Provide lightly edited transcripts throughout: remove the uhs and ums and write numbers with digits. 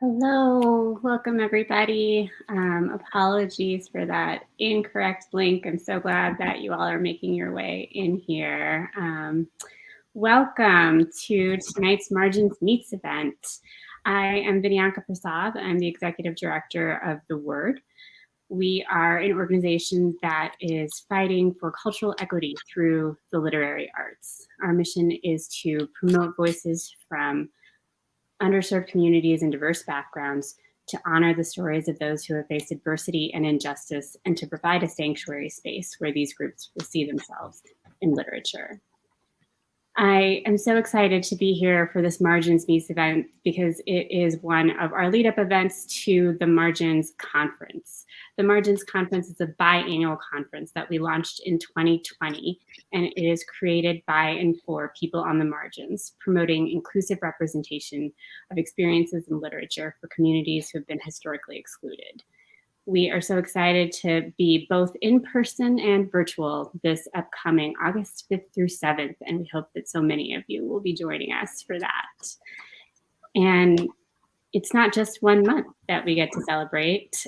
Hello, welcome everybody. Apologies for that incorrect link. I'm so glad that you all are making your way in here. Welcome to tonight's Margins Meets event. I am Vinyanka Prasad. I'm the Executive Director of The Word. We are an organization that is fighting for cultural equity through the literary arts. Our mission is to promote voices from underserved communities and diverse backgrounds, to honor the stories of those who have faced adversity and injustice, and to provide a sanctuary space where these groups will see themselves in literature. I am so excited to be here for this Margins Meets event because it is one of our lead-up events to the Margins Conference. The Margins Conference is a biannual conference that we launched in 2020, and it is created by and for people on the margins, promoting inclusive representation of experiences in literature for communities who have been historically excluded. We are so excited to be both in person and virtual this upcoming August 5th through 7th, and we hope that so many of you will be joining us for that. And it's not just 1 month that we get to celebrate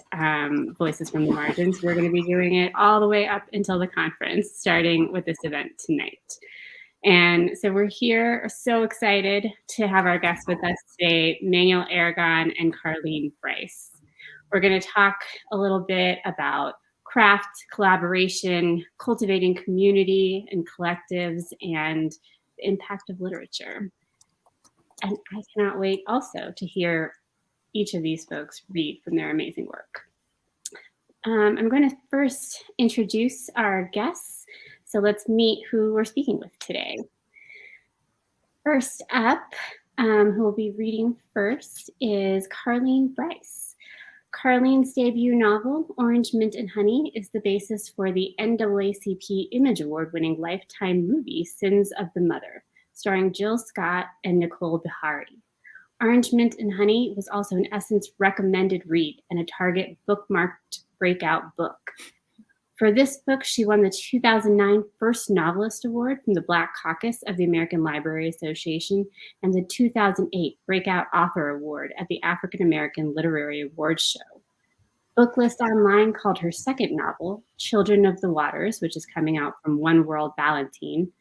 Voices from the Margins. We're going to be doing it all the way up until the conference, starting with this event tonight. And so we're here, so excited to have our guests with us today, Manuel Aragon and Carleen Brice. We're going to talk a little bit about craft, collaboration, cultivating community and collectives, and the impact of literature. And I cannot wait also to hear each of these folks read from their amazing work. I'm going to first introduce our guests. So let's meet who we're speaking with today. First up, who will be reading first is Carleen Brice. Carleen's debut novel, Orange, Mint, and Honey, is the basis for the NAACP Image Award-winning Lifetime movie, Sins of the Mother, starring Jill Scott and Nicole Beharie. Orange, Mint, and Honey was also an Essence recommended read and a Target bookmarked breakout book. For this book, she won the 2009 First Novelist Award from the Black Caucus of the American Library Association and the 2008 Breakout Author Award at the African American Literary Awards Show. Booklist Online called her second novel, Children of the Waters, which is coming out from One World Ballantine,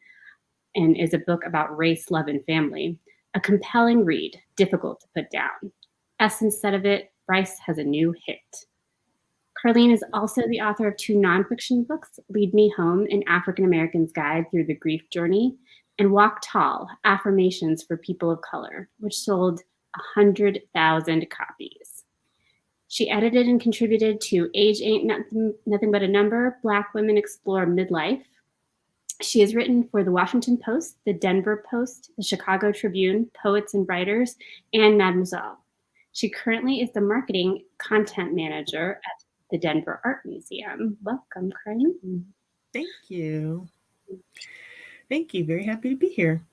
and is a book about race, love, and family, a compelling read, difficult to put down. Essence said of it, Brice has a new hit. Carleen is also the author of 2 nonfiction books, Lead Me Home, An African American's Guide Through the Grief Journey, and Walk Tall, Affirmations for People of Color, which sold 100,000 copies. She edited and contributed to Age Ain't Nothing But a Number, Black Women Explore Midlife. She has written for the Washington Post, the Denver Post, the Chicago Tribune, Poets and Writers, and Mademoiselle. She currently is the marketing content manager at the Denver Art Museum. Welcome, Carleen. Thank you. Thank you. Very happy to be here.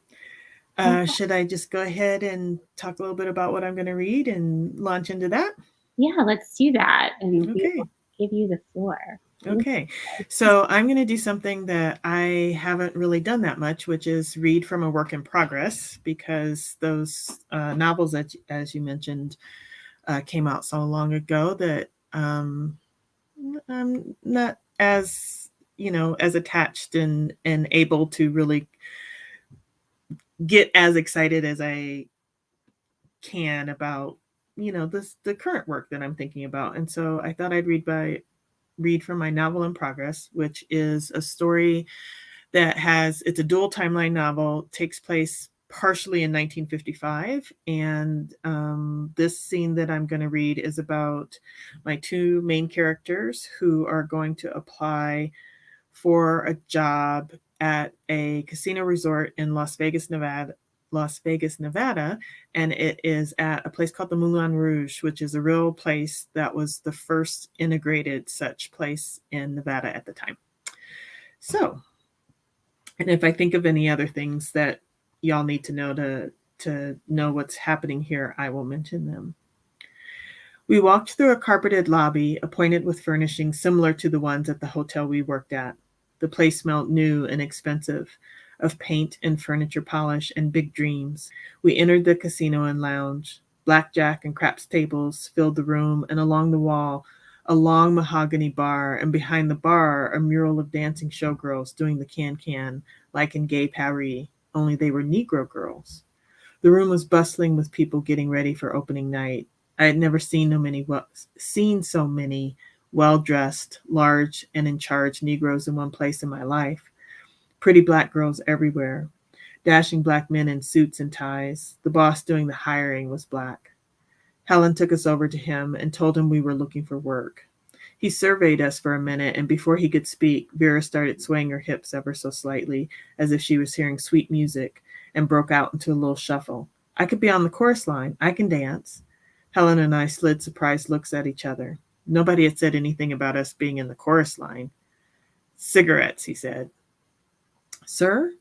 Should I just go ahead and talk a little bit about what I'm going to read and launch into that? Yeah, let's do that. And okay. We will give you the floor. Okay. So I'm going to do something that I haven't really done that much, which is read from a work in progress, because those novels that, as you mentioned, came out so long ago that I'm not as, as attached and able to really get as excited as I can about, the current work that I'm thinking about. And so I thought I'd read from my novel in progress, which is a story that it's a dual timeline novel, takes place partially in 1955. And this scene that I'm going to read is about my 2 main characters who are going to apply for a job at a casino resort in Las Vegas, Nevada. And it is at a place called the Moulin Rouge, which is a real place that was the first integrated such place in Nevada at the time. So, and if I think of any other things that y'all need to know to know what's happening here, I will mention them. We walked through a carpeted lobby appointed with furnishings similar to the ones at the hotel we worked at. The place smelled new and expensive, of paint and furniture polish and big dreams. We entered the casino and lounge. Blackjack and craps tables filled the room, and along the wall, a long mahogany bar, and behind the bar, a mural of dancing showgirls doing the can-can, like in Gay Paris, only they were Negro girls. The room was bustling with people getting ready for opening night. I had never seen so many well-dressed, large, and in charge Negroes in one place in my life. Pretty black girls everywhere, dashing black men in suits and ties. The boss doing the hiring was black. Helen took us over to him and told him we were looking for work. He surveyed us for a minute, and before he could speak, Vera started swaying her hips ever so slightly, as if she was hearing sweet music, and broke out into a little shuffle. I could be on the chorus line. I can dance. Helen and I slid surprised looks at each other. Nobody had said anything about us being in the chorus line. Cigarettes, he said. Sir?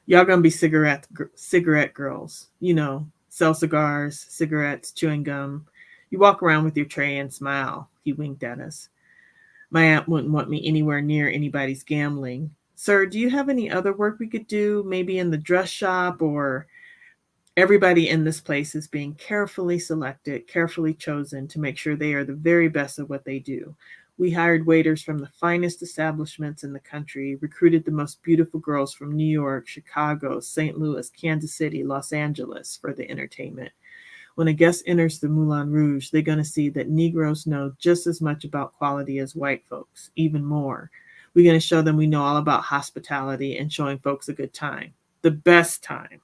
Y'all gonna be cigarette girls. You know, sell cigars, cigarettes, chewing gum. You walk around with your tray and smile. He winked at us. My aunt wouldn't want me anywhere near anybody's gambling. Sir, do you have any other work we could do? Maybe in the dress shop or... Everybody in this place is being carefully selected, carefully chosen to make sure they are the very best at what they do. We hired waiters from the finest establishments in the country, recruited the most beautiful girls from New York, Chicago, St. Louis, Kansas City, Los Angeles for the entertainment. When a guest enters the Moulin Rouge, they're going to see that Negroes know just as much about quality as white folks, even more. We're going to show them we know all about hospitality and showing folks a good time, the best time.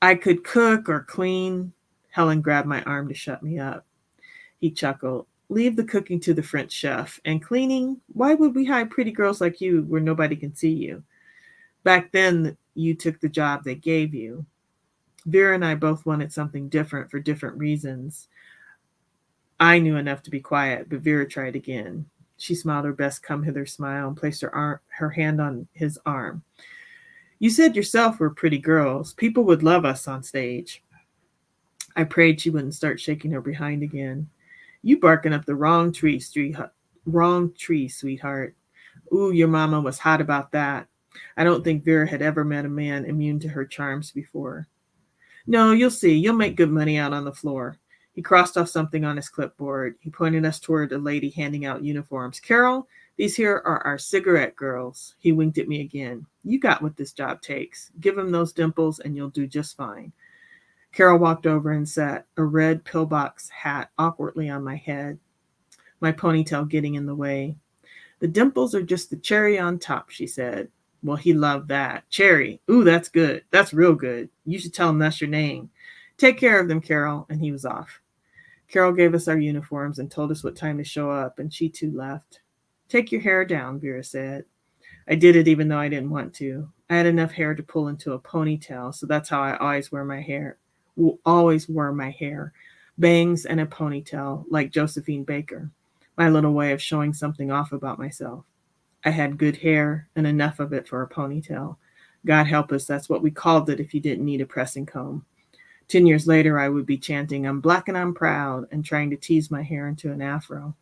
I could cook or clean. Helen grabbed my arm to shut me up. He chuckled. Leave the cooking to the French chef. And cleaning? Why would we hire pretty girls like you where nobody can see you? Back then, you took the job they gave you. Vera and I both wanted something different for different reasons. I knew enough to be quiet, but Vera tried again. She smiled her best come-hither smile and placed her hand on his arm. You said yourself we're pretty girls. People would love us on stage. I prayed she wouldn't start shaking her behind again. You barking up the wrong tree, sweetheart. Ooh, your mama was hot about that. I don't think Vera had ever met a man immune to her charms before. No, you'll see. You'll make good money out on the floor. He crossed off something on his clipboard. He pointed us toward a lady handing out uniforms. Carol, these here are our cigarette girls. He winked at me again. You got what this job takes. Give him those dimples and you'll do just fine. Carol walked over and sat a red pillbox hat awkwardly on my head, my ponytail getting in the way. The dimples are just the cherry on top, she said. Well, he loved that. Cherry. Ooh, that's good. That's real good. You should tell him that's your name. Take care of them, Carol. And he was off. Carol gave us our uniforms and told us what time to show up, and she too left. Take your hair down, Vera said. I did it even though I didn't want to. I had enough hair to pull into a ponytail, so that's how I always wore my hair. Bangs and a ponytail, like Josephine Baker. My little way of showing something off about myself. I had good hair and enough of it for a ponytail. God help us, that's what we called it if you didn't need a pressing comb. 10 years later, I would be chanting, I'm black and I'm proud, and trying to tease my hair into an afro.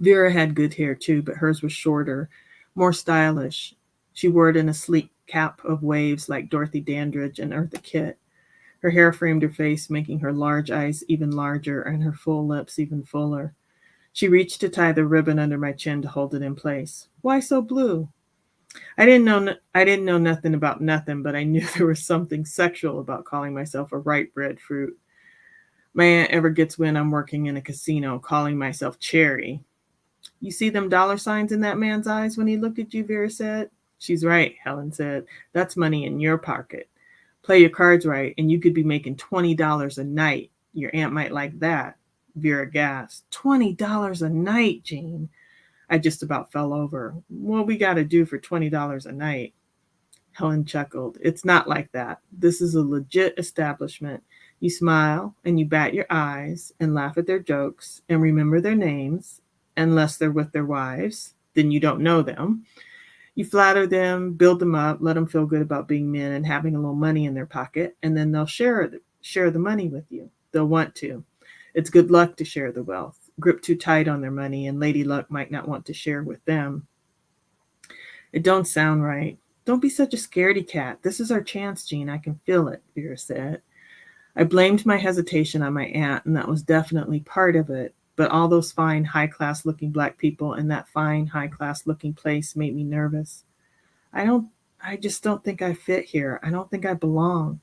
Vera had good hair too, but hers was shorter, more stylish. She wore it in a sleek cap of waves like Dorothy Dandridge and Eartha Kitt. Her hair framed her face, making her large eyes even larger and her full lips even fuller. She reached to tie the ribbon under my chin to hold it in place. Why so blue? I didn't know nothing about nothing, but I knew there was something sexual about calling myself a ripe red fruit. My aunt ever gets when I'm working in a casino calling myself Cherry. You see them dollar signs in that man's eyes when he looked at you, Vera said. She's right, Helen said. That's money in your pocket. Play your cards right, and you could be making $20 a night. Your aunt might like that. Vera gasped. $20 a night, Jean. I just about fell over. What we got to do for $20 a night? Helen chuckled. It's not like that. This is a legit establishment. You smile and you bat your eyes and laugh at their jokes and remember their names, unless they're with their wives. Then you don't know them. You flatter them, build them up, let them feel good about being men and having a little money in their pocket, and then they'll share the money with you. They'll want to. It's good luck to share the wealth. Grip too tight on their money, and Lady Luck might not want to share with them. It don't sound right. Don't be such a scaredy cat. This is our chance, Jean. I can feel it, Vera said. I blamed my hesitation on my aunt, and that was definitely part of it. But all those fine, high-class looking black people in that fine, high-class looking place made me nervous. I just don't think I fit here. I don't think I belong.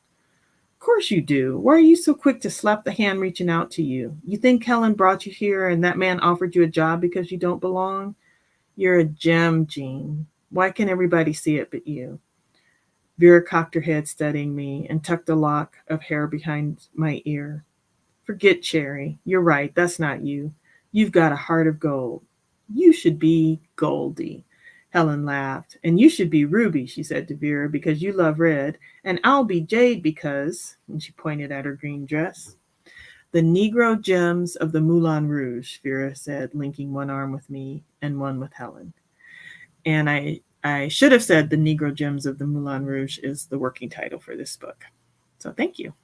course you do. Why are you so quick to slap the hand reaching out to you? You think Helen brought you here and that man offered you a job because you don't belong? You're a gem, Jean. Why can everybody see it but you? Vera cocked her head, studying me, and tucked a lock of hair behind my ear. Forget Cherry. You're right. That's not you. You've got a heart of gold. You should be Goldie. Helen laughed. And you should be Ruby, she said to Vera, because you love red. And I'll be Jade because, and she pointed at her green dress. The Negro gems of the Moulin Rouge, Vera said, linking one arm with me and one with Helen. And I should have said the Negro gems of the Moulin Rouge is the working title for this book. So thank you.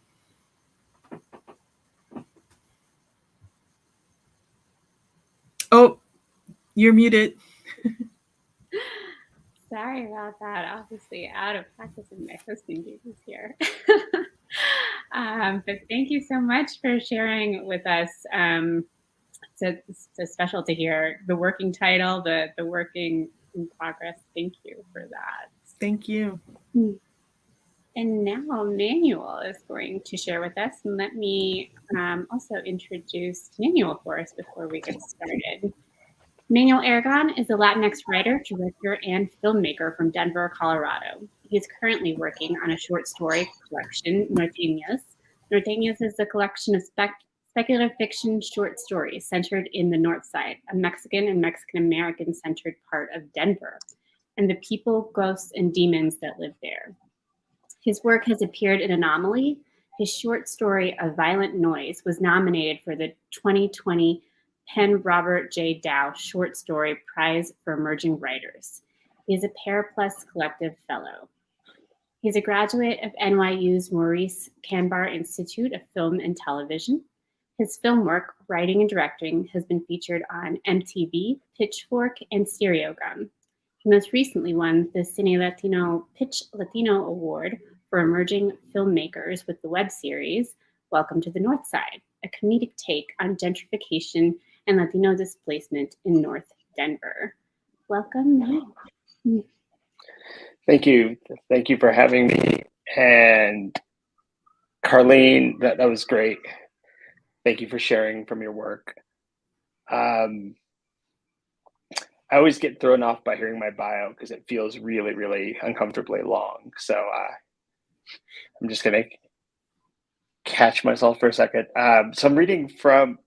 Oh, you're muted. Sorry about that. Obviously out of practice in my hosting duties here. But thank you so much for sharing with us. It's so special to hear the working title, the working in progress. Thank you for that. Thank you. And now Manuel is going to share with us. And let me also introduce Manuel for us before we get started. Manuel Aragon is a Latinx writer, director, and filmmaker from Denver, Colorado. He is currently working on a short story collection, Norteñas. Norteñas is a collection of speculative fiction short stories centered in the North Side, a Mexican and Mexican-American centered part of Denver, and the people, ghosts, and demons that live there. His work has appeared in Anomaly. His short story, A Violent Noise, was nominated for the 2020 Penn Robert J. Dow Short Story Prize for Emerging Writers. He is a Paraplus Collective Fellow. He's a graduate of NYU's Maurice Kanbar Institute of Film and Television. His film work, writing and directing, has been featured on MTV, Pitchfork, and Stereogum. He most recently won the Cine Latino Pitch Latino Award for Emerging Filmmakers with the web series Welcome to the North Side, a comedic take on gentrification and Latino displacement in North Denver. Welcome, Matt. Thank you. Thank you for having me. And Carleen, that was great. Thank you for sharing from your work. I always get thrown off by hearing my bio because it feels really, really uncomfortably long. So I'm just going to catch myself for a second. So I'm reading from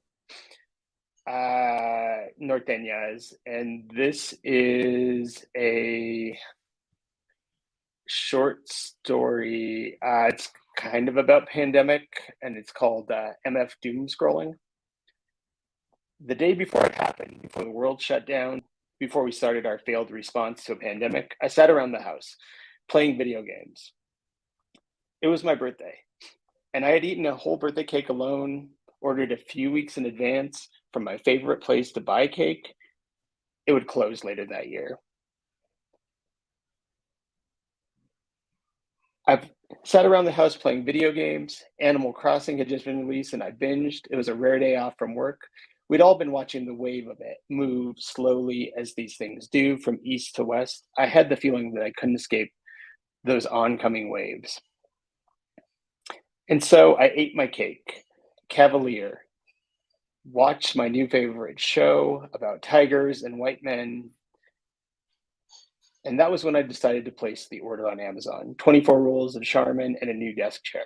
Norteñas, and this is a short story. It's kind of about pandemic, and it's called MF Doom Scrolling. The day before it happened, before the world shut down, before we started our failed response to a pandemic, I sat around the house playing video games. It was my birthday, and I had eaten a whole birthday cake alone, ordered a few weeks in advance from my favorite place to buy cake. It would close later that year. I've sat around the house playing video games. Animal Crossing had just been released and I binged. It was a rare day off from work. We'd all been watching the wave of it move slowly as these things do from east to west. I had the feeling that I couldn't escape those oncoming waves. And so I ate my cake, Cavalier, watched my new favorite show about tigers and white men. And that was when I decided to place the order on Amazon, 24 rolls of Charmin and a new desk chair.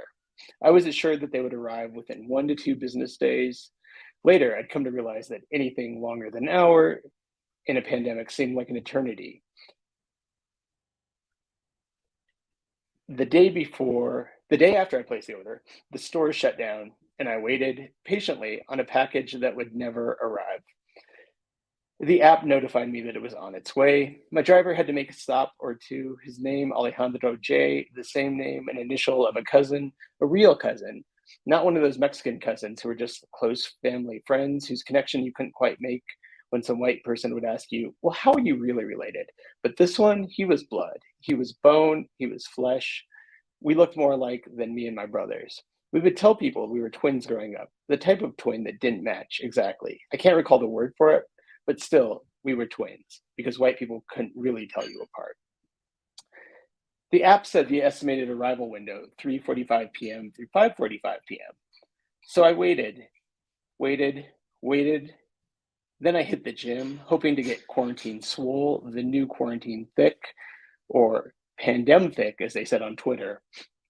I was assured that they would arrive within 1 to 2 business days. Later, I'd come to realize that anything longer than an hour in a pandemic seemed like an eternity. The day after I placed the order, the store shut down and I waited patiently on a package that would never arrive. The app notified me that it was on its way. My driver had to make a stop or two. His name, Alejandro J., the same name and initial of a cousin, a real cousin, not one of those Mexican cousins who were just close family friends whose connection you couldn't quite make when some white person would ask you, well, how are you really related? But this one, he was blood. He was bone. He was flesh. We looked more alike than me and my brothers. We would tell people we were twins growing up, the type of twin that didn't match exactly. I can't recall the word for it, but still, we were twins because white people couldn't really tell you apart. The app said the estimated arrival window, 3:45 p.m. through 5:45 p.m. So I waited. Then I hit the gym, hoping to get quarantine swole, the new quarantine thick, or pandemic, as they said on Twitter.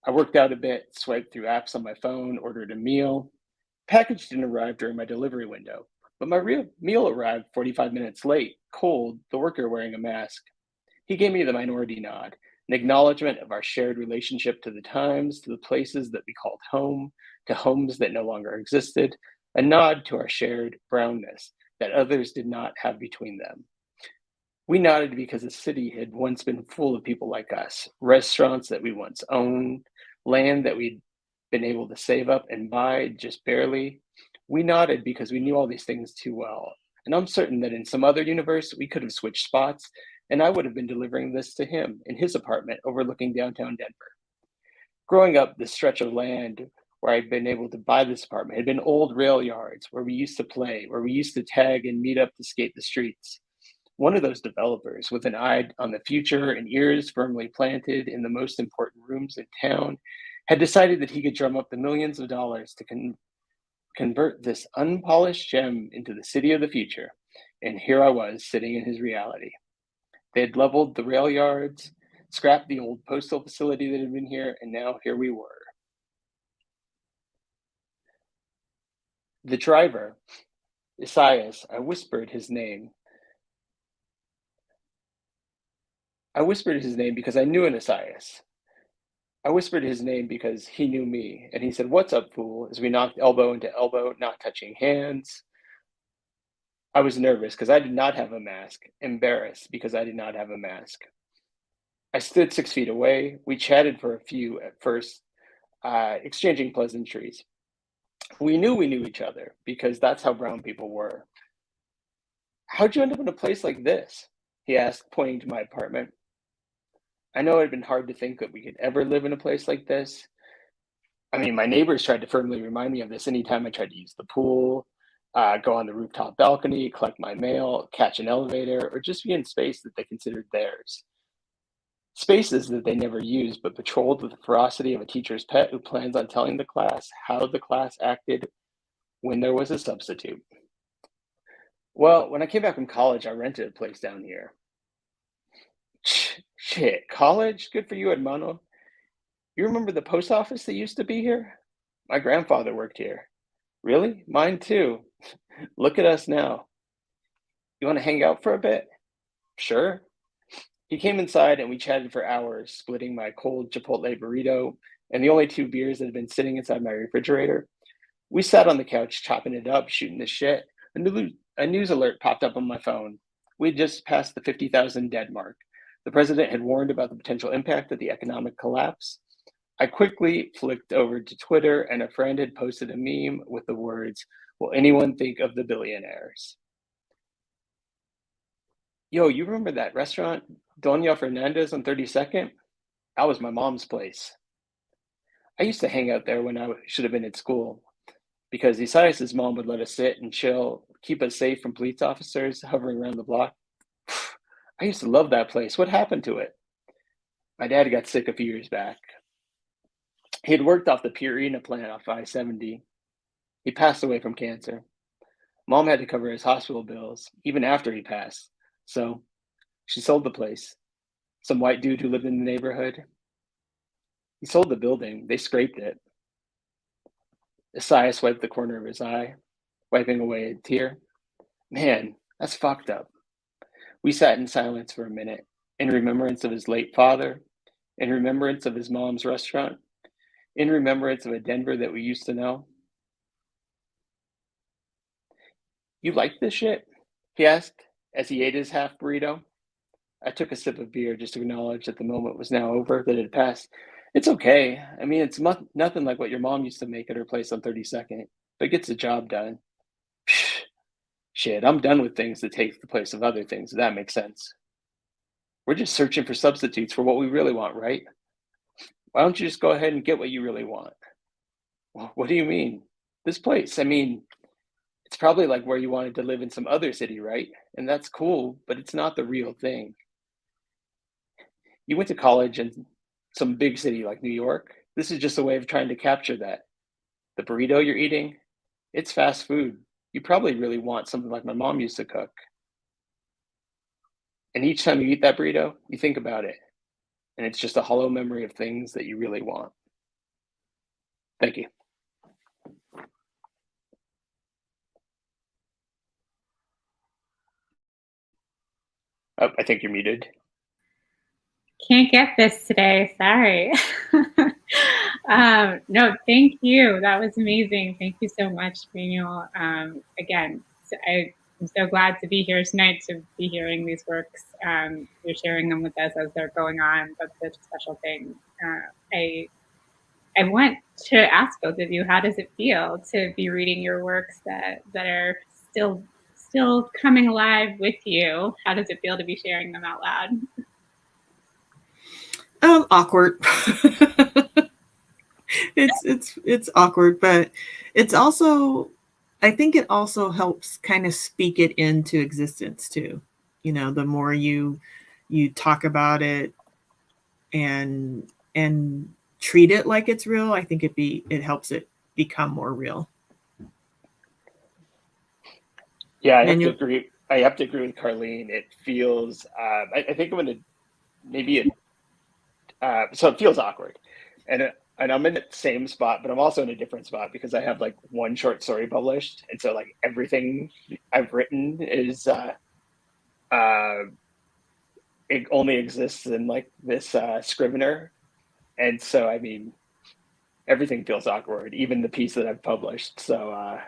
I worked out a bit, swiped through apps on my phone, ordered a meal. Package didn't arrive during my delivery window, but my real meal arrived 45 minutes late, cold, the worker wearing a mask. He gave me the minority nod, an acknowledgement of our shared relationship to the times, to the places that we called home, to homes that no longer existed, a nod to our shared brownness that others did not have between them. We nodded because the city had once been full of people like us, restaurants that we once owned, land that we'd been able to save up and buy just barely. We nodded because we knew all these things too well. And I'm certain that in some other universe, we could have switched spots, and I would have been delivering this to him in his apartment overlooking downtown Denver. Growing up, this stretch of land where I'd been able to buy this apartment had been old rail yards where we used to play, where we used to tag and meet up to skate the streets. One of those developers, with an eye on the future and ears firmly planted in the most important rooms in town, had decided that he could drum up the millions of dollars to convert this unpolished gem into the city of the future. And here I was, sitting in his reality. They had leveled the rail yards, scrapped the old postal facility that had been here, and now here we were. The driver, Isaias, I whispered his name because I knew an Isaias. I whispered his name because he knew me, and he said, "What's up, fool?" as we knocked elbow into elbow, not touching hands. I was nervous because I did not have a mask, embarrassed because I did not have a mask. I stood 6 feet away. We chatted for a few at first, exchanging pleasantries. We knew each other because that's how brown people were. "How'd you end up in a place like this?" he asked, pointing to my apartment. I know it had been hard to think that we could ever live in a place like this. I mean, my neighbors tried to firmly remind me of this anytime I tried to use the pool, go on the rooftop balcony, collect my mail, catch an elevator, or just be in space that they considered theirs. Spaces that they never used, but patrolled with the ferocity of a teacher's pet who plans on telling the class how the class acted when there was a substitute. Well, when I came back from college, I rented a place down here. Shit, college? Good for you, hermano. You remember the post office that used to be here? My grandfather worked here. Really? Mine too. Look at us now. You want to hang out for a bit? Sure. He came inside and we chatted for hours, splitting my cold Chipotle burrito and the only 2 beers that had been sitting inside my refrigerator. We sat on the couch, chopping it up, shooting the shit. A news alert popped up on my phone. We had just passed the 50,000 dead mark. The president had warned about the potential impact of the economic collapse. I quickly flicked over to Twitter, and a friend had posted a meme with the words, "Will anyone think of the billionaires?" Yo, you remember that restaurant, Doña Fernandez on 32nd? That was my mom's place. I used to hang out there when I should have been at school, because Isaias' mom would let us sit and chill, keep us safe from police officers hovering around the block. I used to love that place. What happened to it? My dad got sick a few years back. He had worked off the Purina plant off I-70. He passed away from cancer. Mom had to cover his hospital bills, even after he passed. So she sold the place. Some white dude who lived in the neighborhood. He sold the building. They scraped it. Isaiah swiped the corner of his eye, wiping away a tear. Man, that's fucked up. We sat in silence for a minute, in remembrance of his late father, in remembrance of his mom's restaurant, in remembrance of a Denver that we used to know. "You like this shit?" he asked as he ate his half burrito. I took a sip of beer just to acknowledge that the moment was now over, that it had passed. "It's okay. I mean, it's nothing like what your mom used to make at her place on 32nd, but it gets the job done." Shit, I'm done with things that take the place of other things, if that makes sense. We're just searching for substitutes for what we really want, right? Why don't you just go ahead and get what you really want? What do you mean? This place, I mean, it's probably like where you wanted to live in some other city, right? And that's cool, but it's not the real thing. You went to college and some big city like New York, this is just a way of trying to capture that. The burrito you're eating, it's fast food. You probably really want something like my mom used to cook. And each time you eat that burrito, you think about it. And it's just a hollow memory of things that you really want. Thank you. Oh, I think you're muted. Can't get this today. Sorry. No, thank you. That was amazing. Thank you so much, Manuel. Again, I'm so glad to be here tonight to be hearing these works. You're sharing them with us as they're going on. That's such a special thing. I want to ask both of you, how does it feel to be reading your works that are still coming alive with you? How does it feel to be sharing them out loud? Awkward. It's awkward, but it's also, I think it also helps kind of speak it into existence too. You know, the more you talk about it and treat it like it's real, I think it helps it become more real. Yeah, I have to agree. I have to agree with Carleen. It feels. I think I'm gonna maybe. So it feels awkward, and I'm in the same spot, but I'm also in a different spot because I have like one short story published, and so like everything I've written is it only exists in like this Scrivener, and so I mean everything feels awkward, even the piece that I've published. So,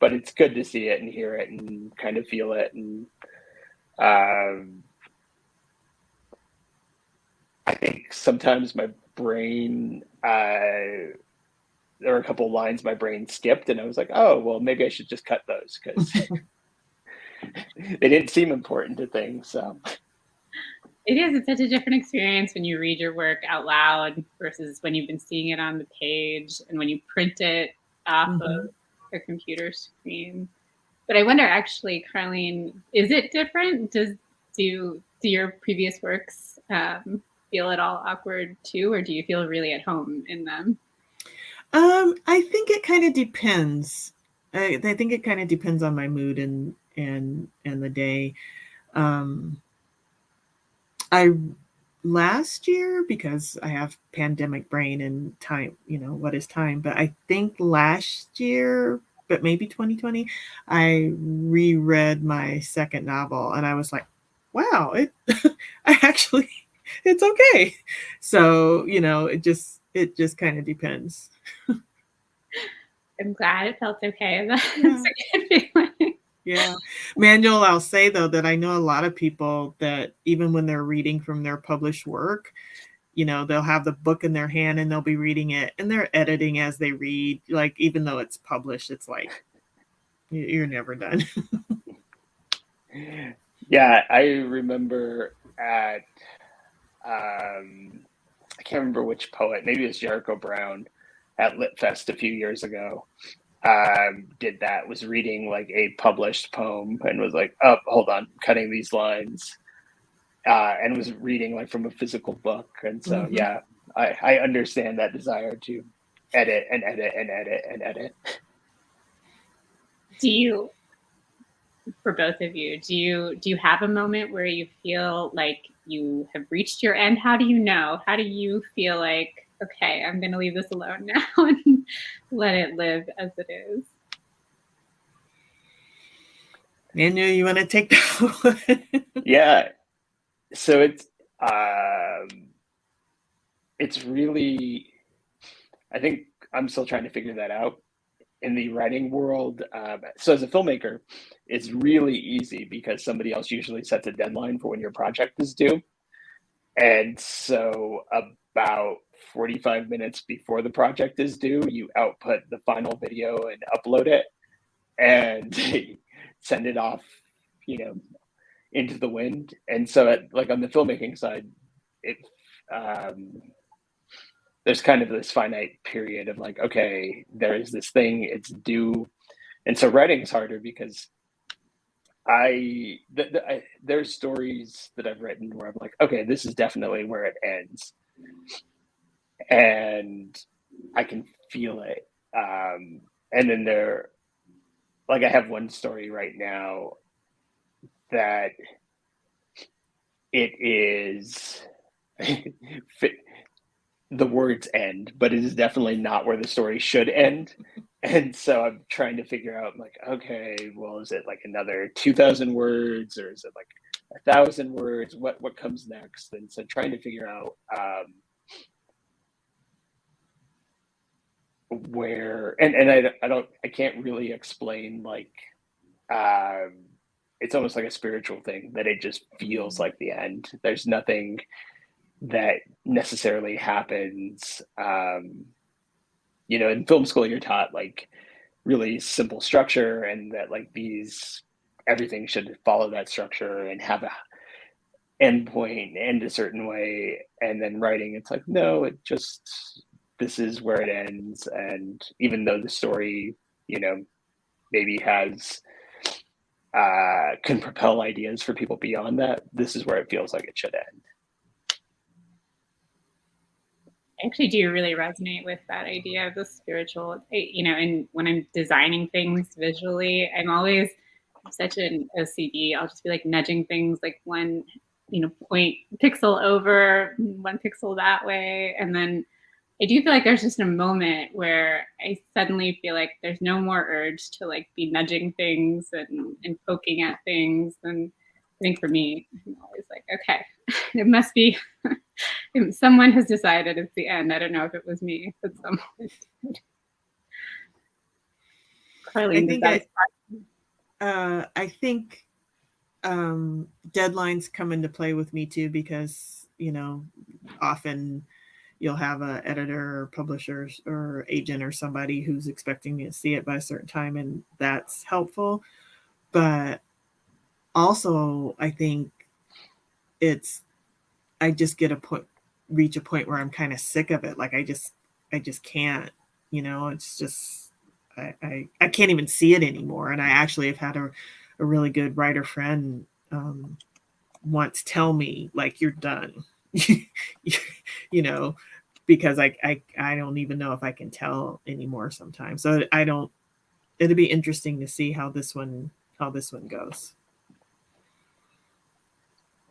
but it's good to see it and hear it and kind of feel it, and I think sometimes my brain, there were a couple lines my brain skipped, and I was like, oh, well, maybe I should just cut those because they didn't seem important to things. So it is. It's such a different experience when you read your work out loud versus when you've been seeing it on the page and when you print it off of a computer screen. But I wonder, actually, Carleen, is it different? Do your previous works feel at all awkward too, or do you feel really at home in them? I think it kind of depends. I think it kind of depends on my mood and the day. I last year, because I have pandemic brain and time, you know, what is time? But I think last year, but maybe 2020, I reread my second novel and I was like, wow, I actually, it's okay. So, you know, it just kind of depends. I'm glad it felt okay. That's a good feeling. Yeah. Manuel, I'll say though that I know a lot of people that even when they're reading from their published work, you know, they'll have the book in their hand and they'll be reading it and they're editing as they read. Like, even though it's published, it's like, you're never done. Yeah, I remember at, I can't remember which poet, maybe it was Jericho Brown at Lit Fest a few years ago. Did that, was reading like a published poem and was like, oh, hold on, cutting these lines, and was reading like from a physical book. And so, yeah, I understand that desire to edit and edit and edit and edit. Do you, for both of you, do you have a moment where you feel like you have reached your end? How do you know? How do you feel like, okay, I'm going to leave this alone now and let it live as it is? Manuel, you want to take that one? Yeah. So it's really, I think I'm still trying to figure that out in the writing world. So as a filmmaker, it's really easy because somebody else usually sets a deadline for when your project is due. And so about 45 minutes before the project is due, you output the final video and upload it and send it off, you know, into the wind. And so like on the filmmaking side, it there's kind of this finite period of like, okay, there is this thing, it's due. And so writing's harder because there's stories that I've written where I'm like, okay, this is definitely where it ends. and I can feel it. And then I have one story right now that it is the words end, but it is definitely not where the story should end. And so I'm trying to figure out, like, okay, well, is it like another 2,000 words, or is it like 1,000 words? What comes next? And so trying to figure out where, and I can't really explain, like, it's almost like a spiritual thing that it just feels like the end. There's nothing that necessarily happens. In film school, you're taught like really simple structure, and that like everything should follow that structure and have a end point, end a certain way. And then writing, it's like, no, this is where it ends. And even though the story, maybe can propel ideas for people beyond that, this is where it feels like it should end. I actually do really resonate with that idea of the spiritual, and when I'm designing things visually, I'm always such an OCD. I'll just be like nudging things like one, point pixel over, one pixel that way. And then I do feel like there's just a moment where I suddenly feel like there's no more urge to like be nudging things and poking at things. And I think for me, I'm always like, okay, it must be someone has decided it's the end. I don't know if it was me, but someone did. Carleen, I think deadlines come into play with me too, because often you'll have an editor or publisher or agent or somebody who's expecting you to see it by a certain time, and that's helpful. But also, I think I just reach a point where I'm kind of sick of it. Like I just can't, it's just, I can't even see it anymore. And I actually have had a really good writer friend once tell me, like, you're done, because I don't even know if I can tell anymore sometimes. So it'll be interesting to see how this one goes.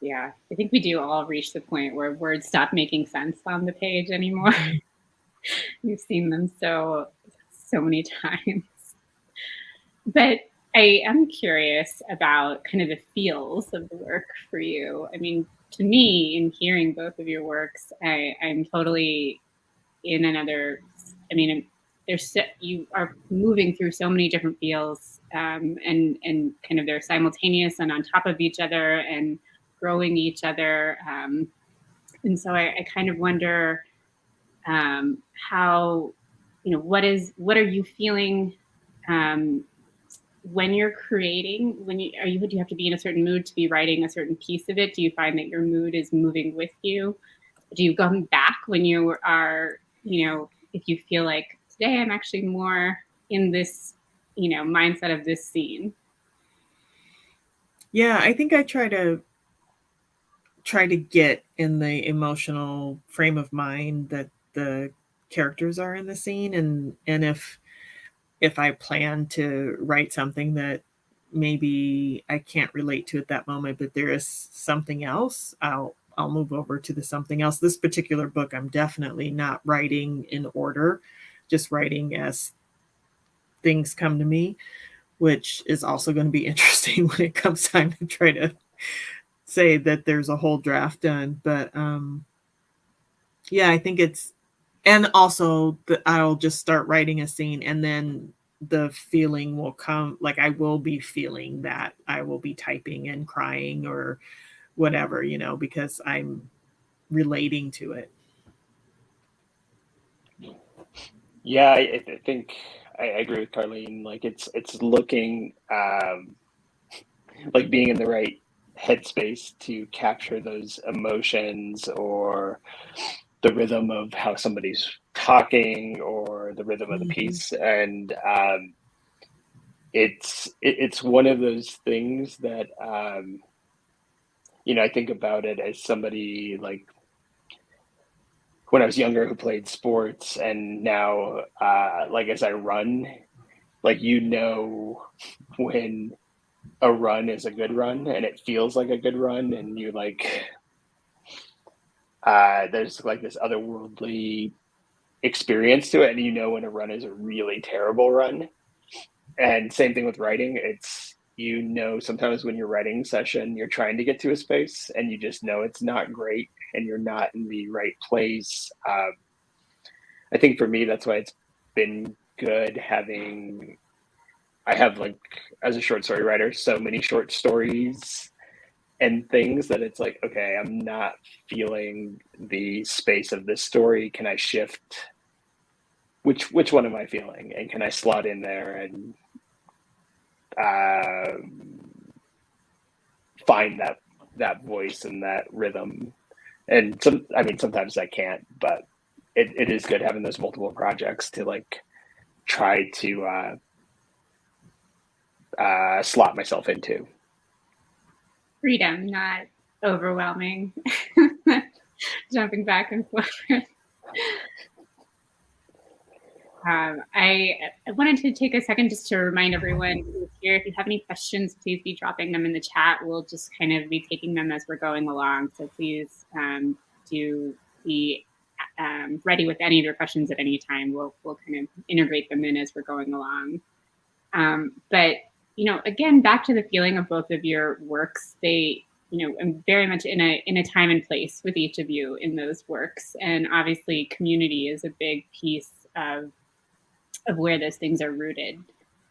Yeah, I think we do all reach the point where words stop making sense on the page anymore. You've seen them so many times. But I am curious about kind of the feels of the work for you. I mean, to me, in hearing both of your works, I'm totally in another. I mean, you are moving through so many different feels, and kind of they're simultaneous and on top of each other and growing each other. And so I kind of wonder how, what are you feeling when you're creating? Do you have to be in a certain mood to be writing a certain piece of it? Do you find that your mood is moving with you? Do you come back when you are, if you feel like today I'm actually more in this, mindset of this scene? Yeah, I think I try to get in the emotional frame of mind that the characters are in the scene, and if I plan to write something that maybe I can't relate to at that moment, but there is something else, I'll move over to the something else. This particular book, I'm definitely not writing in order, just writing as things come to me, which is also going to be interesting when it comes time to try to say that there's a whole draft done. But yeah, I think and also I'll just start writing a scene, and then the feeling will come. Like I will be feeling that I will be typing and crying or whatever, because I'm relating to it. Yeah, I think I agree with Carleen. Like it's looking like being in the right headspace to capture those emotions, or the rhythm of how somebody's talking, or the rhythm of the piece. And it's one of those things that I think about it as somebody like when I was younger who played sports, and now like as I run, like when a run is a good run and it feels like a good run, and you like there's like this otherworldly experience to it, and when a run is a really terrible run. And same thing with writing. It's sometimes when you're writing session, you're trying to get to a space and you just know it's not great and you're not in the right place. I think for me, that's why it's been good I have, like, as a short story writer, so many short stories and things that it's like, okay, I'm not feeling the space of this story. Can I shift? Which one am I feeling? And can I slot in there and find that voice and that rhythm? And sometimes I can't, but it is good having those multiple projects to like try to slot myself into. Freedom, not overwhelming. Jumping back and forth. I wanted to take a second just to remind everyone who's here, if you have any questions, please be dropping them in the chat. We'll just kind of be taking them as we're going along. So please do be ready with any of your questions at any time. We'll kind of integrate them in as we're going along. But, again, back to the feeling of both of your works, they, I'm very much in a time and place with each of you in those works. And obviously community is a big piece of where those things are rooted.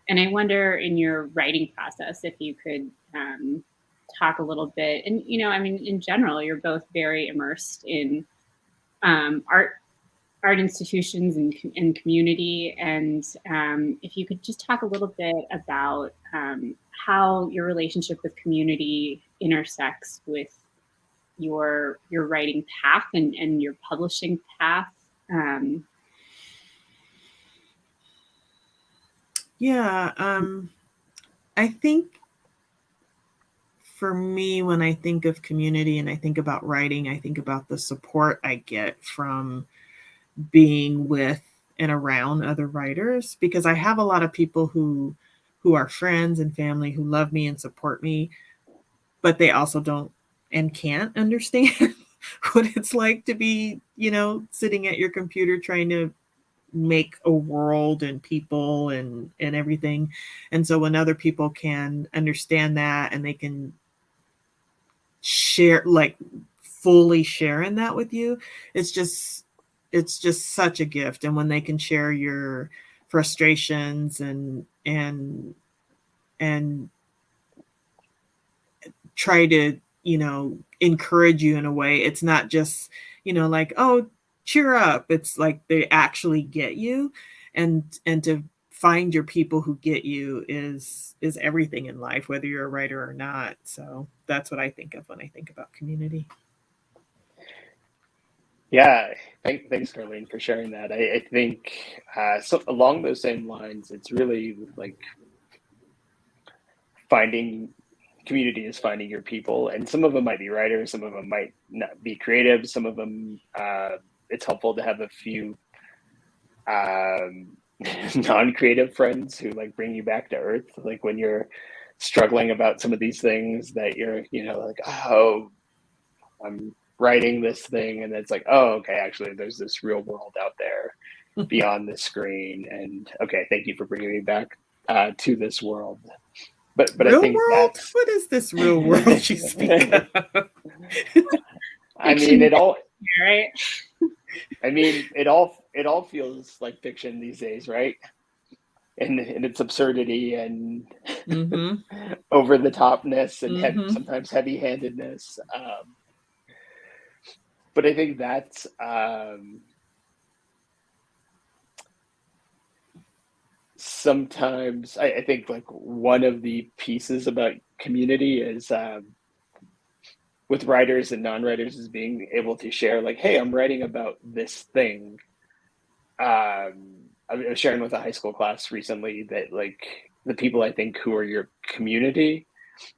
And I wonder, in your writing process, if you could talk a little bit, and, in general, you're both very immersed in art institutions and community. And if you could just talk a little bit about how your relationship with community intersects with your writing path and your publishing path. I think for me, when I think of community and I think about writing, I think about the support I get from being with and around other writers, because I have a lot of people who are friends and family who love me and support me, but they also don't and can't understand what it's like to be, sitting at your computer trying to make a world and people and everything. And so when other people can understand that and they can share, like fully share in that with you, it's just such a gift. And when they can share your frustrations and try to, encourage you in a way, it's not just, like, oh, cheer up. It's like they actually get you, and to find your people who get you is everything in life, whether you're a writer or not. So that's what I think of when I think about community. Yeah, thanks, Carleen, for sharing that. I think so along those same lines, it's really like community is finding your people, and some of them might be writers, some of them might not be creative, some of them it's helpful to have a few non-creative friends who like bring you back to earth, like when you're struggling about some of these things that you're like, oh, I'm writing this thing, and it's like, oh, okay, actually there's this real world out there beyond the screen, and okay, thank you for bringing me back to this world. But real I think world? What is this real world you speak of? I mean, it all, right? I mean, it all feels like fiction these days, right? And its absurdity and over the topness and sometimes heavy handedness. But I think that's sometimes I think like one of the pieces about community is with writers and non-writers is being able to share, like, hey, I'm writing about this thing. I was sharing with a high school class recently that like the people I think who are your community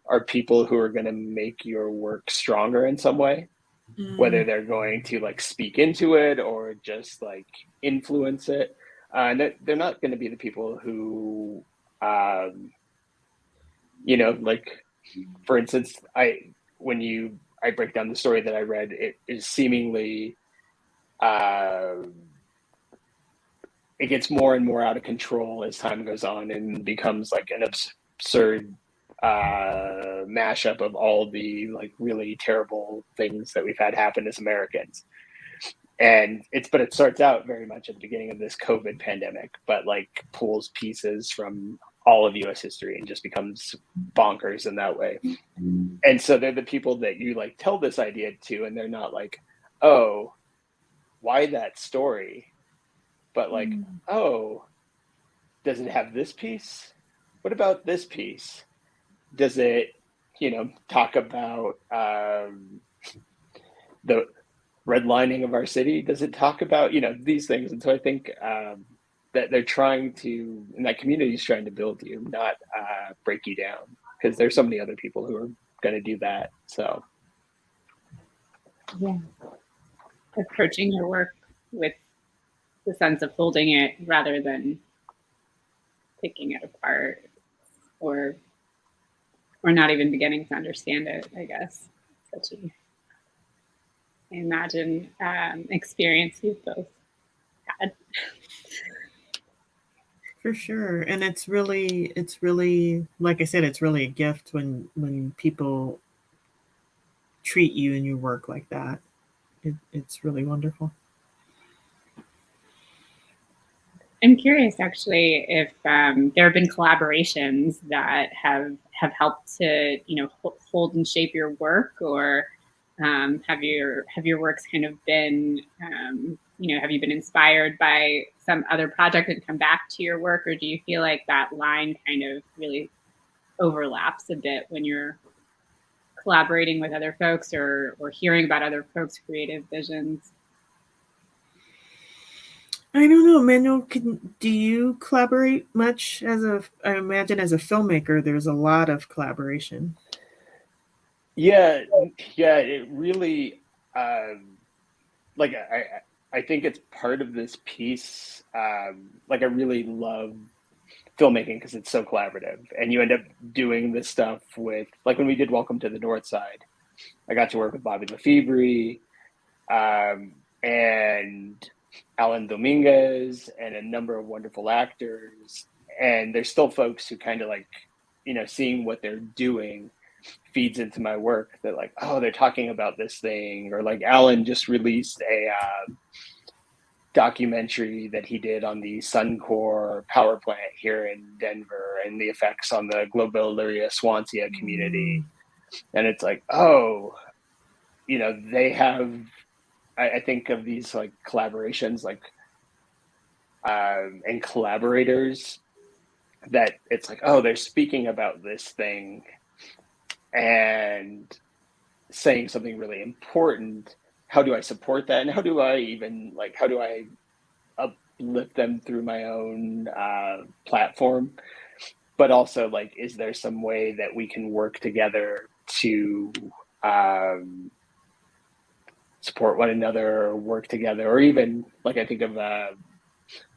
are people who are going to make your work stronger in some way. whether they're going to like speak into it or just like influence it. And they're not going to be the people who, you know, like, for instance, I break down the story that I read, it is seemingly, it gets more and more out of control as time goes on and becomes like an absurd mashup of all the like really terrible things that we've had happen as Americans. And but it starts out very much at the beginning of this COVID pandemic, but like pulls pieces from all of US history and just becomes bonkers in that way. And so they're the people that you like tell this idea to, and they're not like, oh, why that story? But like, oh, does it have this piece? What about this piece? Does it, you know, talk about the redlining of our city? Does it talk about, you know, these things? And so I think that they're trying to, and that community is trying to build you, not break you down, because there's so many other people who are going to do that. So yeah, approaching your work with the sense of holding it rather than picking it apart or not even beginning to understand it, I guess. Such a, I imagine, experience you've both had. For sure. And it's really, like I said, it's really a gift when people treat you and your work like that. It's really wonderful. I'm curious, actually, if there have been collaborations that have helped to, you know, hold and shape your work, or have your works kind of been, you know, have you been inspired by some other project and come back to your work, or do you feel like that line kind of really overlaps a bit when you're collaborating with other folks or hearing about other folks' creative visions? I don't know, Manuel, do you collaborate much I imagine as a filmmaker, there's a lot of collaboration. yeah, it really, like I think it's part of this piece. Like I really love filmmaking because it's so collaborative, and you end up doing this stuff with, like when we did Welcome to the North Side, I got to work with Bobby Lefebvre, and Alan Dominguez and a number of wonderful actors. And there's still folks who kind of like, you know, seeing what they're doing feeds into my work. They're like, oh, they're talking about this thing. Or like Alan just released a documentary that he did on the Suncor power plant here in Denver and the effects on the Globilaria Swansea community. And it's like, oh, you know, they have, I think of these like collaborations, like, and collaborators that it's like, oh, they're speaking about this thing and saying something really important. How do I support that? And how do I uplift them through my own platform? But also, like, is there some way that we can work together to support one another or work together? Or even, like, I think of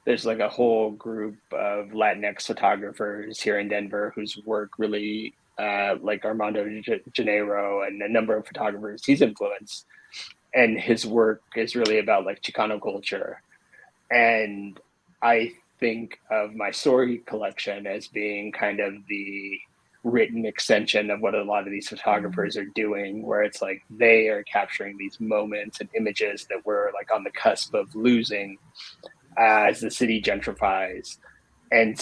there's like a whole group of Latinx photographers here in Denver whose work really, like Armando Janeiro and a number of photographers he's influenced, and his work is really about like Chicano culture. And I think of my story collection as being kind of the written extension of what a lot of these photographers are doing, where it's like they are capturing these moments and images that we're like on the cusp of losing as the city gentrifies. And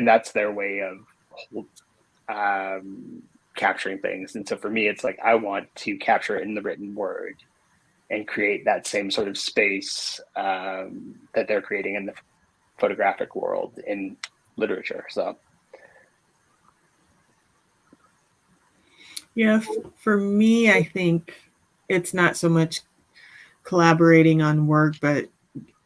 that's their way of capturing things. And so for me, it's like I want to capture it in the written word and create that same sort of space that they're creating in the photographic world in literature. So yeah, for me, I think it's not so much collaborating on work, but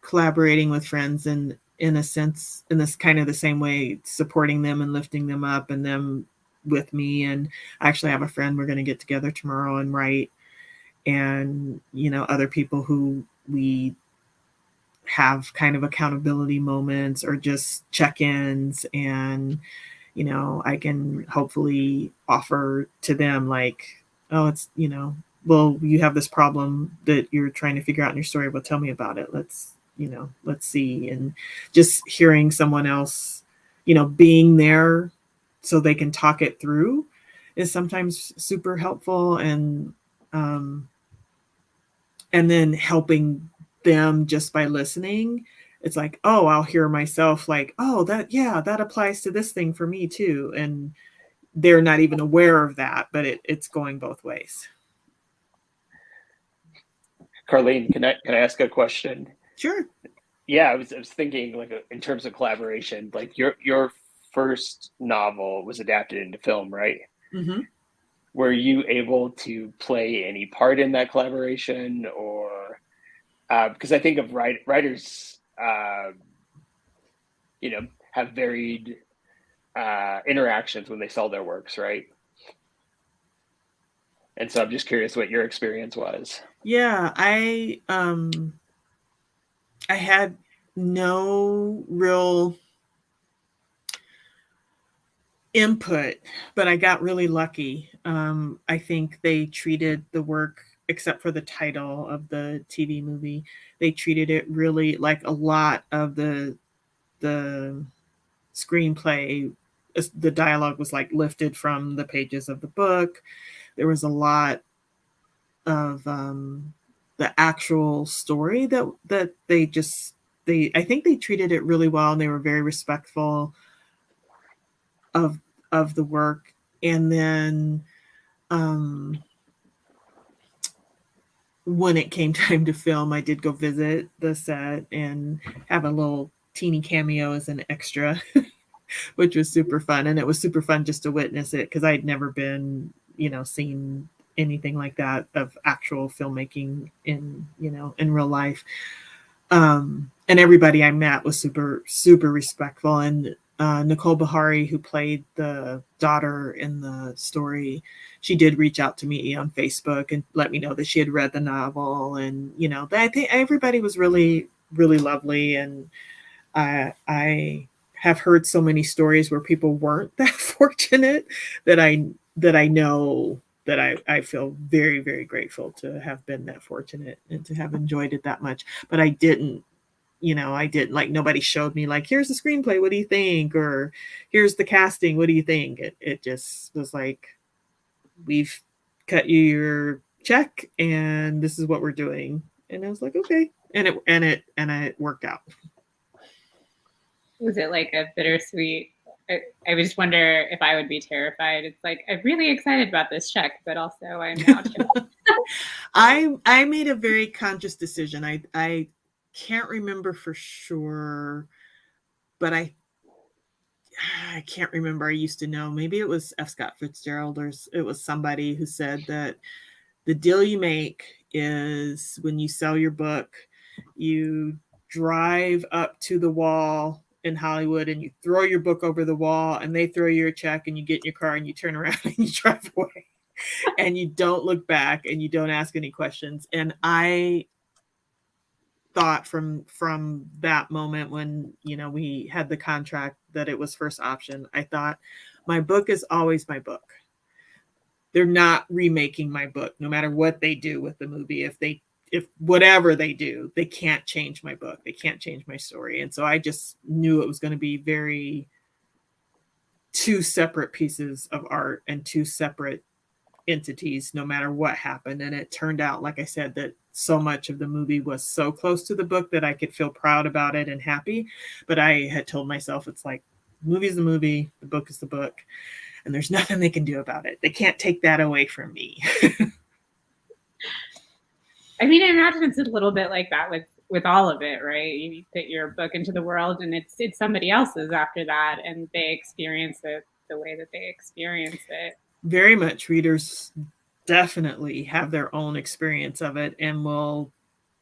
collaborating with friends and in a sense, in this kind of the same way, supporting them and lifting them up and them with me. And I actually have a friend, we're going to get together tomorrow and write. and, you know, other people who we have kind of accountability moments or just check-ins, and, you know, I can hopefully offer to them like, oh, it's, you know, well, you have this problem that you're trying to figure out in your story. Well, tell me about it. Let's, you know, let's see. And just hearing someone else, you know, being there so they can talk it through is sometimes super helpful. And then helping them just by listening, it's like, oh, I'll hear myself like, oh, that, yeah, that applies to this thing for me too. And they're not even aware of that, but it's going both ways. Carleen, can I ask a question? Sure. Yeah, I was thinking like in terms of collaboration, like your first novel was adapted into film, right? Mm-hmm. Were you able to play any part in that collaboration, or because I think of writers, you know, have varied interactions when they sell their works, right? And so I'm just curious what your experience was. Yeah, I had no real input, but I got really lucky. I think they treated the work, except for the title of the TV movie, they treated it really like a lot of the screenplay. The dialogue was like lifted from the pages of the book. There was a lot of the actual story that I think they treated it really well, and they were very respectful of the work. And then when it came time to film, I did go visit the set and have a little teeny cameo as an extra, which was super fun. And it was super fun just to witness it, because I'd never been, you know, seen anything like that of actual filmmaking in, you know, in real life. And everybody I met was super, super respectful. And Nicole Bahari, who played the daughter in the story, she did reach out to me on Facebook and let me know that she had read the novel. And, you know, I think everybody was really, really lovely. And I have heard so many stories where people weren't that fortunate that I know that I feel very, very grateful to have been that fortunate and to have enjoyed it that much. But I didn't, you know, like, nobody showed me like, here's the screenplay, what do you think? Or here's the casting, what do you think? It just was like, we've cut you your check and this is what we're doing. And I was like, okay. And it worked out. Was it like a bittersweet? I would just wonder if I would be terrified. It's like, I'm really excited about this check, but also I'm now I made a very conscious decision. I can't remember for sure, but I can't remember. I used to know. Maybe it was F. Scott Fitzgerald, or it was somebody who said that the deal you make is when you sell your book, you drive up to the wall in Hollywood and you throw your book over the wall and they throw you a check and you get in your car and you turn around and you drive away and you don't look back and you don't ask any questions. And I thought from that moment when, you know, we had the contract that it was first option, I thought, my book is always my book. They're not remaking my book, no matter what they do with the movie. If whatever they do, they can't change my book. They can't change my story. And so I just knew it was going to be two separate pieces of art and two separate entities, no matter what happened. And it turned out, like I said, that so much of the movie was so close to the book that I could feel proud about it and happy. But I had told myself, it's like, the movie is the movie, the book is the book, and there's nothing they can do about it. They can't take that away from me. I mean, I imagine it's a little bit like that with all of it, right? You put your book into the world and it's somebody else's after that, and they experience it the way that they experience it. Very much. Readers definitely have their own experience of it and will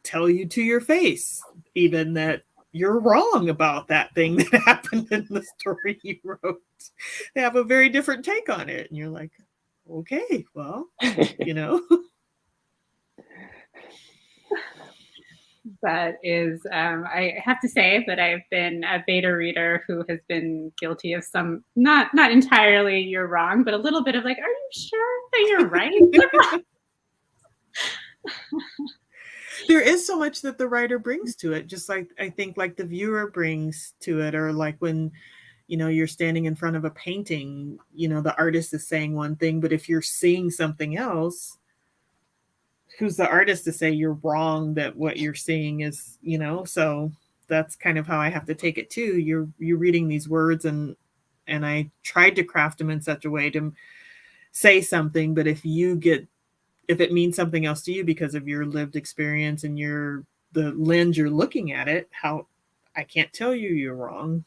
tell you to your face even that you're wrong about that thing that happened in the story you wrote. They have a very different take on it. And you're like, okay, well, you know. That is, I have to say that I've been a beta reader who has been guilty of some, not entirely you're wrong, but a little bit of like, are you sure that you're right? There is so much that the writer brings to it, just like I think like the viewer brings to it, or like when, you know, you're standing in front of a painting, you know, the artist is saying one thing, but if you're seeing something else, who's the artist to say you're wrong, that what you're seeing is, you know? So that's kind of how I have to take it too. You're reading these words, and I tried to craft them in such a way to say something, but if it means something else to you because of your lived experience and the lens you're looking at it, how I can't tell you you're wrong.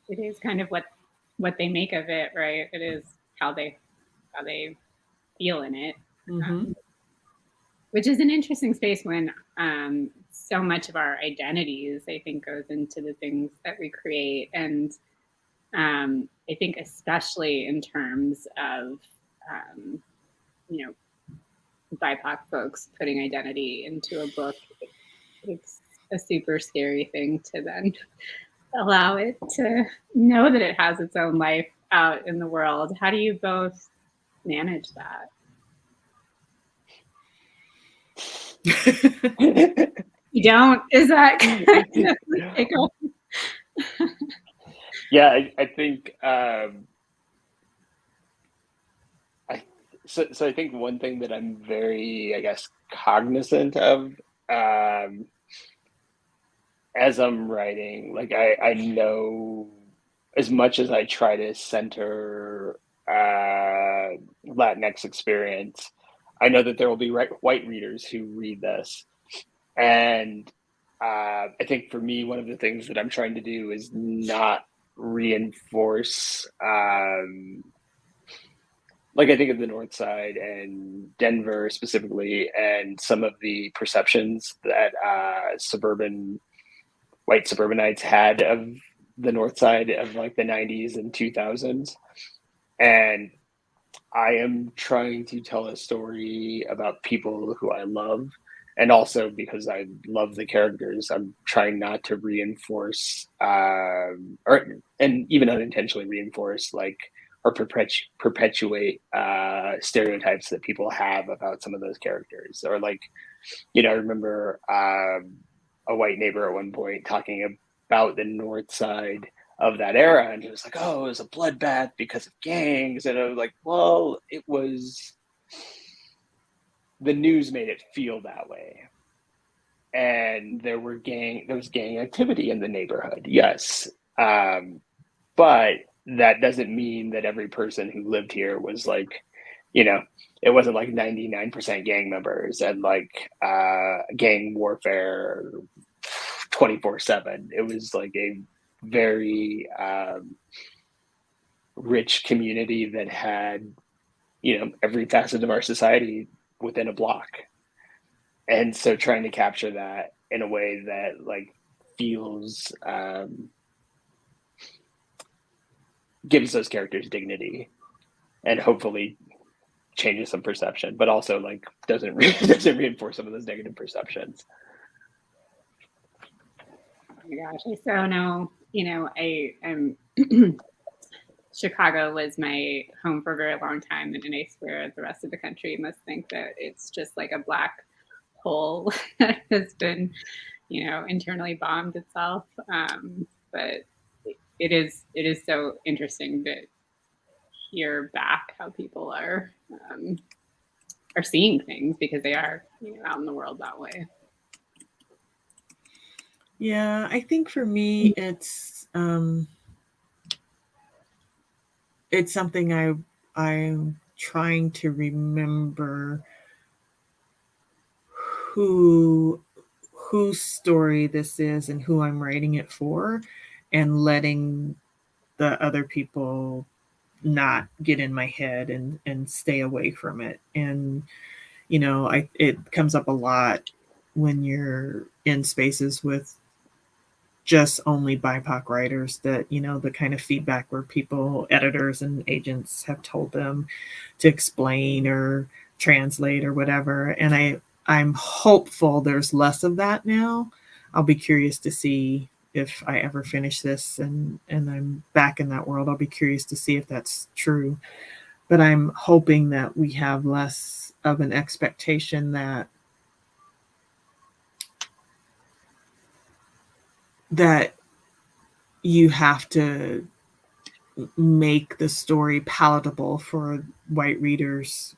It is kind of what they make of it, right? It is how they feel in it. Mm-hmm. Which is an interesting space when so much of our identities, I think, goes into the things that we create. And I think especially in terms of, you know, BIPOC folks putting identity into a book, it's a super scary thing to then allow it to know that it has its own life out in the world. How do you both manage that? You don't? Is that kind of the Yeah, I think so I think one thing that I'm very, I guess, cognizant of as I'm writing, like I know, as much as I try to center Latinx experience, I know that there will be white readers who read this. And I think for me, one of the things that I'm trying to do is not reinforce, like I think of the North Side and Denver specifically, and some of the perceptions that white suburbanites had of the North Side of like the 90s and 2000s. And I am trying to tell a story about people who I love. And also because I love the characters, I'm trying not to reinforce, and even unintentionally reinforce, like, or perpetuate stereotypes that people have about some of those characters. Or like, you know, I remember a white neighbor at one point talking about the North Side of that era, and he was like, oh, it was a bloodbath because of gangs. And I was like, well, it was, the news made it feel that way, and there was gang activity in the neighborhood, yes, but that doesn't mean that every person who lived here was like, you know, it wasn't like 99% gang members and like gang warfare 24/7. It was like a very rich community that had, you know, every facet of our society within a block. And so trying to capture that in a way that like feels, gives those characters dignity and hopefully changes some perception, but also like doesn't reinforce some of those negative perceptions. Oh my gosh, I so know, you know, I am Chicago was my home for a very long time, and I swear the rest of the country must think that it's just like a black hole that has been, you know, internally bombed itself. But it is so interesting to hear back how people are seeing things, because they are, you know, out in the world that way. Yeah, I think for me, it's something I'm trying to remember whose story this is and who I'm writing it for, and letting the other people not get in my head and stay away from it. And, you know, it comes up a lot when you're in spaces with just only BIPOC writers, that, you know, the kind of feedback where people, editors and agents have told them to explain or translate or whatever. And I'm hopeful there's less of that now. I'll be curious to see if I ever finish this and I'm back in that world. I'll be curious to see if that's true. But I'm hoping that we have less of an expectation that you have to make the story palatable for white readers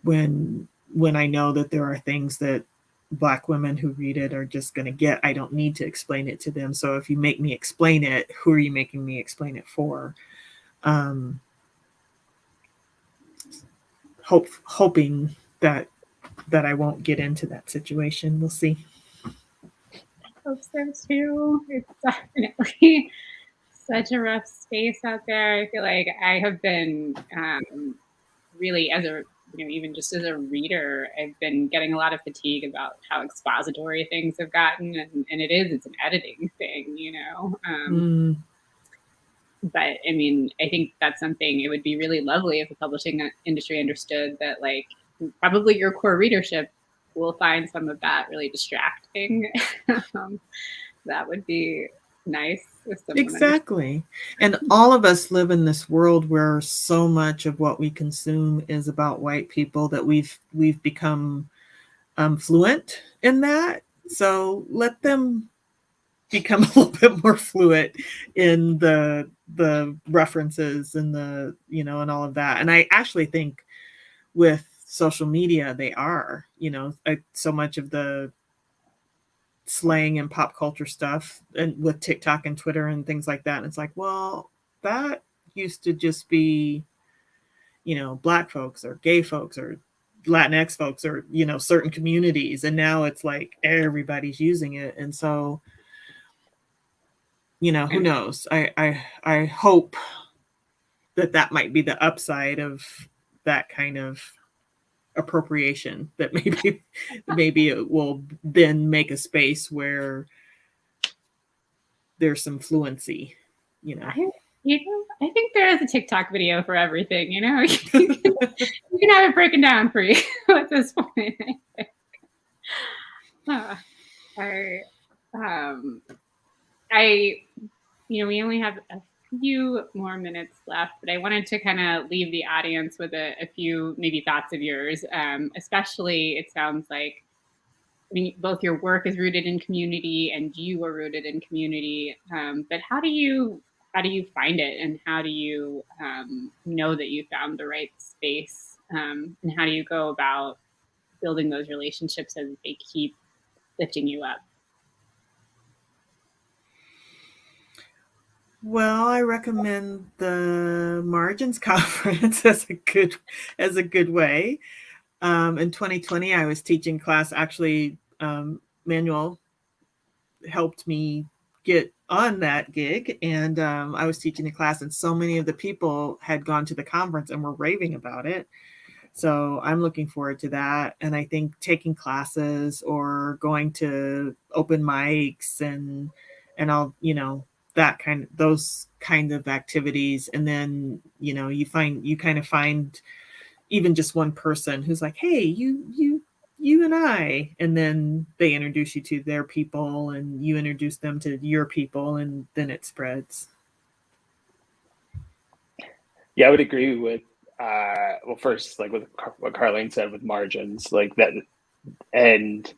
when I know that there are things that Black women who read it are just going to get. I don't need to explain it to them. So if you make me explain it, who are you making me explain it for? Hoping that I won't get into that situation. We'll see. I hope so too. It's definitely such a rough space out there. I feel like I have been really, as a even just as a reader, I've been getting a lot of fatigue about how expository things have gotten, and it's an editing thing, But I mean, I think that's something. It would be really lovely if the publishing industry understood that, like, probably your core readership will find some of that really distracting. That would be nice. Exactly. And all of us live in this world where so much of what we consume is about white people that we've become fluent in that. So let them become a little bit more fluid in the references and the and all of that. And I actually think with social media they are so much of the slang and pop culture stuff and with TikTok and Twitter and things like that. And it's like, well, that used to just be, Black folks or gay folks or Latinx folks or, certain communities. And now it's like everybody's using it. And so, who knows? I hope that might be the upside of that kind of appropriation, that maybe it will then make a space where there's some fluency, I think there is a TikTok video for everything, you can have it broken down for you at this point. We only have a few more minutes left, but I wanted to kind of leave the audience with a few maybe thoughts of yours. Especially, it sounds like, both your work is rooted in community and you are rooted in community. But how do you find it, and how do you know that you found the right space? And how do you go about building those relationships as they keep lifting you up? Well, I recommend the Margins Conference as a good way. In 2020, I was teaching class. Actually, Manuel helped me get on that gig, and I was teaching a class, and so many of the people had gone to the conference and were raving about it. So I'm looking forward to that. And I think taking classes or going to open mics and all, those kind of activities. And then, you kind of find even just one person who's like, hey, you and I, and then they introduce you to their people and you introduce them to your people, and then it spreads. Yeah, I would agree with, well, first, like with what Carleen said with margins, like that. And,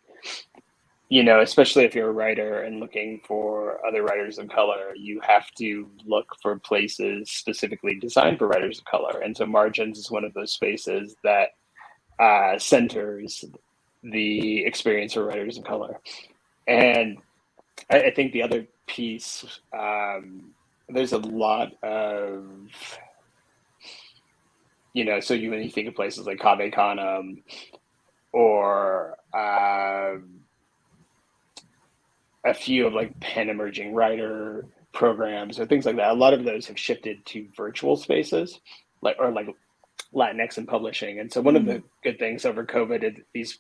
especially if you're a writer and looking for other writers of color, you have to look for places specifically designed for writers of color. And so margins is one of those spaces that centers the experience for writers of color. And I think the other piece, there's a lot of, so when you think of places like Cave Canem or a few of like Penn Emerging Writer programs or things like that, a lot of those have shifted to virtual spaces, like Latinx and publishing. And so one of the good things over COVID is these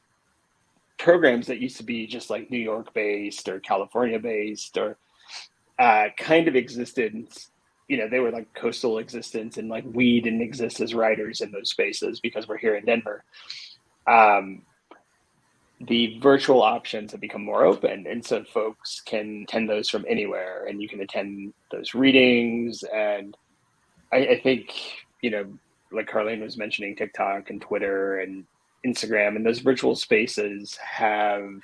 programs that used to be just like New York based or California based or kind of existed they were like coastal existence, and like we didn't exist as writers in those spaces because we're here in Denver. The virtual options have become more open, and so folks can attend those from anywhere, and you can attend those readings. And I think, like Carleen was mentioning, TikTok and Twitter and Instagram, and those virtual spaces have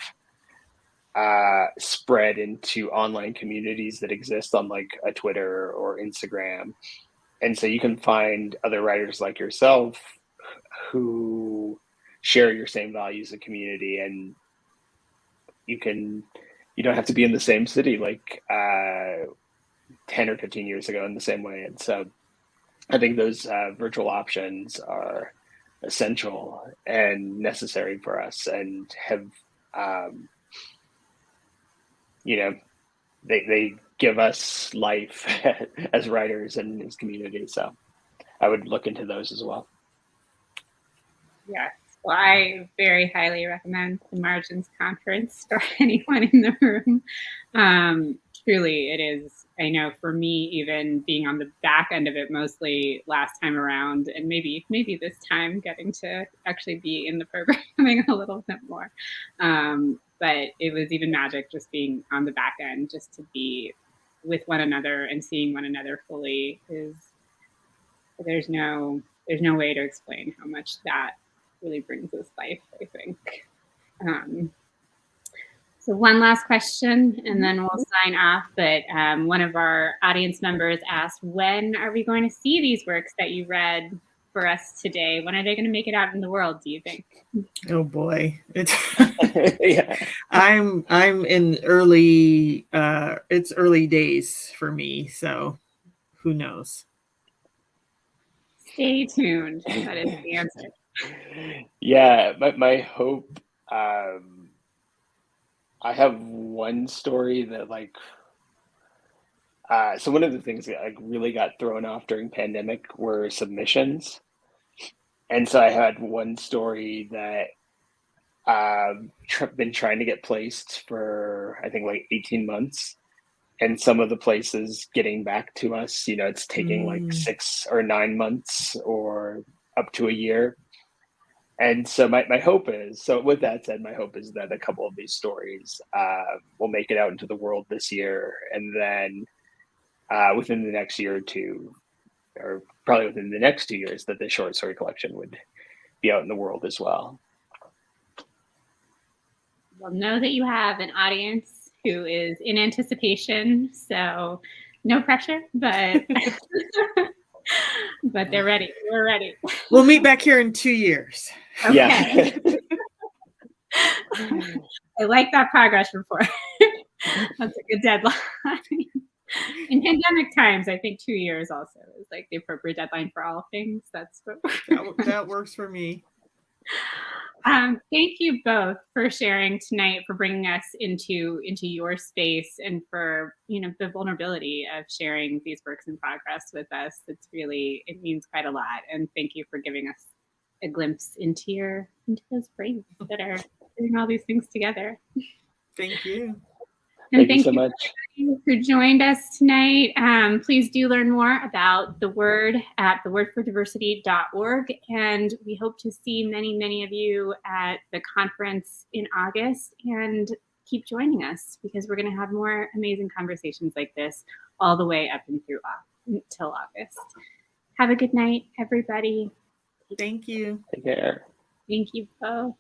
spread into online communities that exist on like a Twitter or Instagram. And so you can find other writers like yourself who share your same values and community, and you don't have to be in the same city like 10 or 15 years ago in the same way. And so I think those virtual options are essential and necessary for us, and have they give us life as writers and as community. So I would look into those as well. Yes. Well, I very highly recommend the Margins Conference for anyone in the room. Truly, it is. I know for me, even being on the back end of it mostly last time around, and maybe this time getting to actually be in the programming a little bit more. But it was even magic just being on the back end, just to be with one another and seeing one another fully. There's no way to explain how much that really brings us life, I think. So one last question, and then we'll sign off. But one of our audience members asked, when are we going to see these works that you read for us today? When are they going to make it out in the world, do you think? Oh boy, it's Yeah. I'm in early it's early days for me, so who knows. Stay tuned. That is the answer. Yeah, my hope, I have one story that like so one of the things that like really got thrown off during pandemic were submissions. And so I had one story that been trying to get placed for I think like 18 months, and some of the places getting back to us, it's taking like 6 or 9 months or up to a year. And so my hope is, so with that said, my hope is that a couple of these stories will make it out into the world this year, and then within the next year or two, or probably within the next 2 years, that the short story collection would be out in the world as well. Well, know that you have an audience who is in anticipation, so no pressure, but but they're ready. We're ready. We'll meet back here in 2 years. Okay. Yeah. I like that progress report. That's a good deadline. In pandemic times, I think 2 years also is like the appropriate deadline for all things. That's what that works for me. Thank you both for sharing tonight, for bringing us into your space, and for the vulnerability of sharing these works in progress with us. It means quite a lot, and thank you for giving us a glimpse into those brains that are doing all these things together. Thank you. And Thank you so much who joined us tonight. Please do learn more about the Word at thewordfordiversity.org. And we hope to see many, many of you at the conference in August. And keep joining us, because we're going to have more amazing conversations like this all the way up and through until August. Have a good night, everybody. Thank you. Take care. Thank you both.